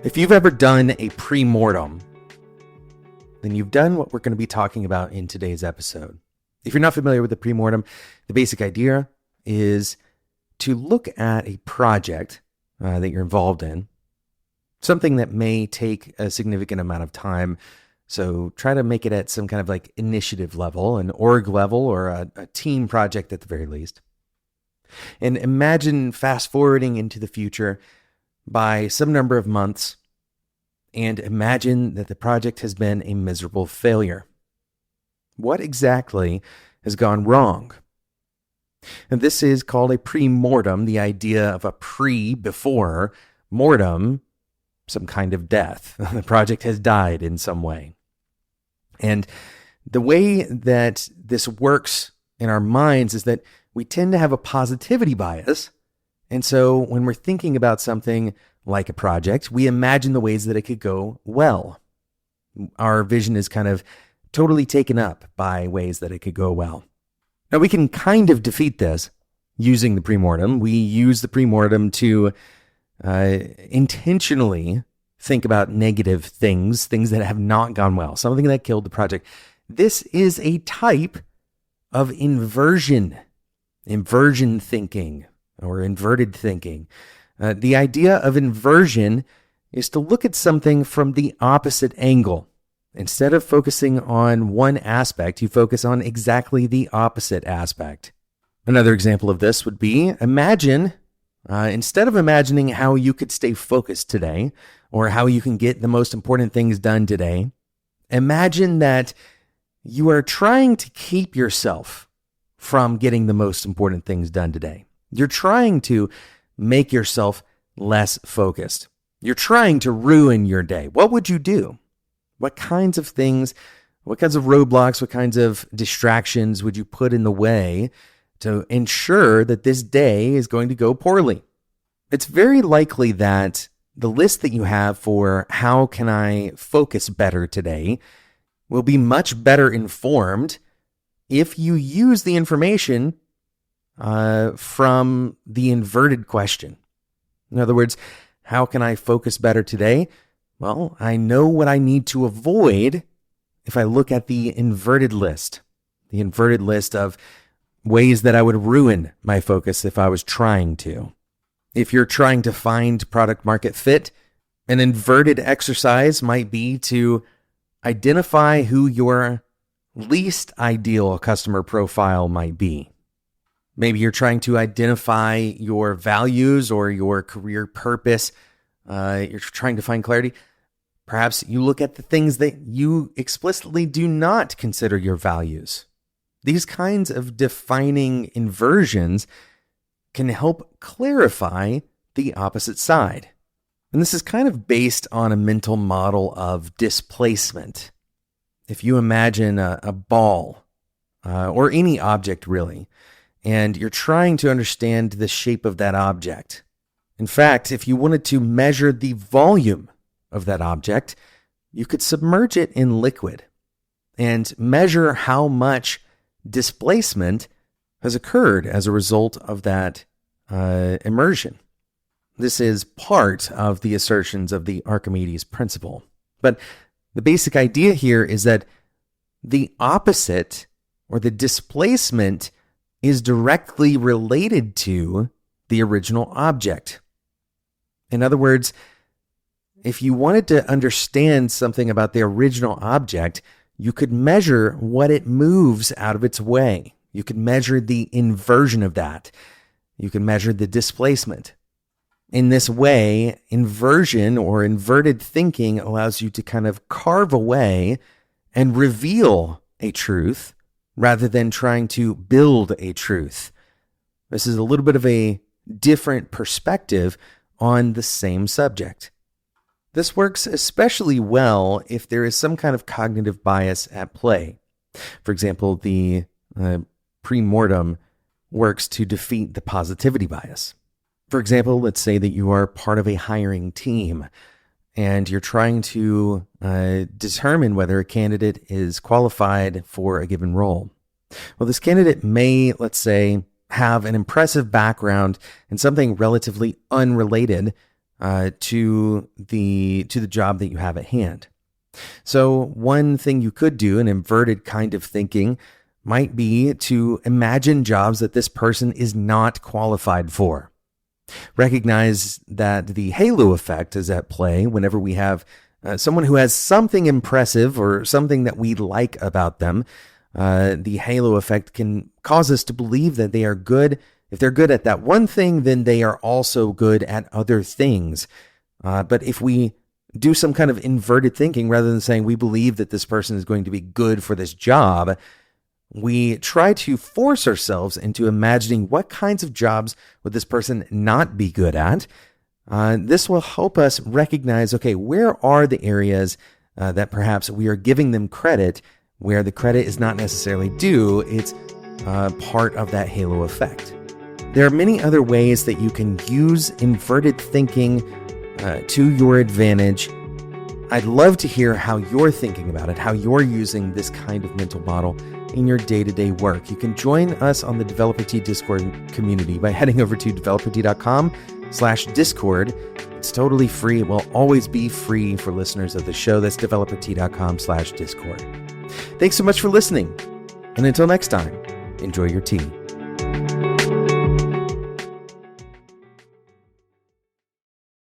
If you've ever done a pre-mortem, then you've done what we're going to be talking about in today's episode. If you're not familiar with the pre-mortem, the basic idea is to look at a project that you're involved in, something that may take a significant amount of time. So try to make it at some kind of like initiative level, an org level, or a team project at the very least. And imagine fast forwarding into the future by some number of months, and imagine that the project has been a miserable failure. What exactly has gone wrong? And this is called a pre-mortem, the idea of a before, mortem, some kind of death. The project has died in some way. And the way that this works in our minds is that we tend to have a positivity bias. And so when we're thinking about something like a project, we imagine the ways that it could go well. Our vision is kind of totally taken up by ways that it could go well. Now, we can kind of defeat this using the pre-mortem. We use the pre-mortem to intentionally think about negative things that have not gone well, something that killed the project. This is a type of inversion thinking, or inverted thinking. The idea of inversion is to look at something from the opposite angle. Instead of focusing on one aspect, you focus on exactly the opposite aspect. Another example of this would be, imagine, instead of imagining how you could stay focused today, or how you can get the most important things done today, imagine that you are trying to keep yourself from getting the most important things done today. You're trying to make yourself less focused. You're trying to ruin your day. What would you do? What kinds of things, what kinds of roadblocks, what kinds of distractions would you put in the way to ensure that this day is going to go poorly? It's very likely that the list that you have for how can I focus better today will be much better informed if you use the information from the inverted question. In other words, how can I focus better today? Well, I know what I need to avoid if I look at the inverted list of ways that I would ruin my focus if I was trying to. If you're trying to find product market fit, an inverted exercise might be to identify who your least ideal customer profile might be. Maybe you're trying to identify your values or your career purpose. You're trying to find clarity. Perhaps you look at the things that you explicitly do not consider your values. These kinds of defining inversions can help clarify the opposite side. And this is kind of based on a mental model of displacement. If you imagine a ball, or any object really, and you're trying to understand the shape of that object. In fact, if you wanted to measure the volume of that object, you could submerge it in liquid and measure how much displacement has occurred as a result of that immersion. This is part of the assertions of the Archimedes principle. But the basic idea here is that the opposite, or the displacement, is directly related to the original object. In other words, if you wanted to understand something about the original object, you could measure what it moves out of its way. You could measure the inversion of that. You can measure the displacement. In this way, inversion or inverted thinking allows you to kind of carve away and reveal a truth rather than trying to build a truth. This is a little bit of a different perspective on the same subject. This works especially well if there is some kind of cognitive bias at play. For example, the pre-mortem works to defeat the positivity bias. For example, let's say that you are part of a hiring team and you're trying to determine whether a candidate is qualified for a given role. Well, this candidate may, let's say, have an impressive background in something relatively unrelated to the job that you have at hand. So one thing you could do, an inverted kind of thinking, might be to imagine jobs that this person is not qualified for. Recognize that the halo effect is at play whenever we have someone who has something impressive or something that we like about them. The halo effect can cause us to believe that they are good. If they're good at that one thing, then they are also good at other things. But if we do some kind of inverted thinking, rather than saying we believe that this person is going to be good for this job, we try to force ourselves into imagining what kinds of jobs would this person not be good at. This will help us recognize, okay, where are the areas that perhaps we are giving them credit where the credit is not necessarily due. It's part of that halo effect. There are many other ways that you can use inverted thinking to your advantage. I'd love to hear how you're thinking about it, how you're using this kind of mental model in your day-to-day work. You can join us on the Developer T Discord community by heading over to developert.com/Discord. It's totally free. It will always be free for listeners of the show. That's developert.com/Discord. Thanks so much for listening. And until next time, enjoy your tea.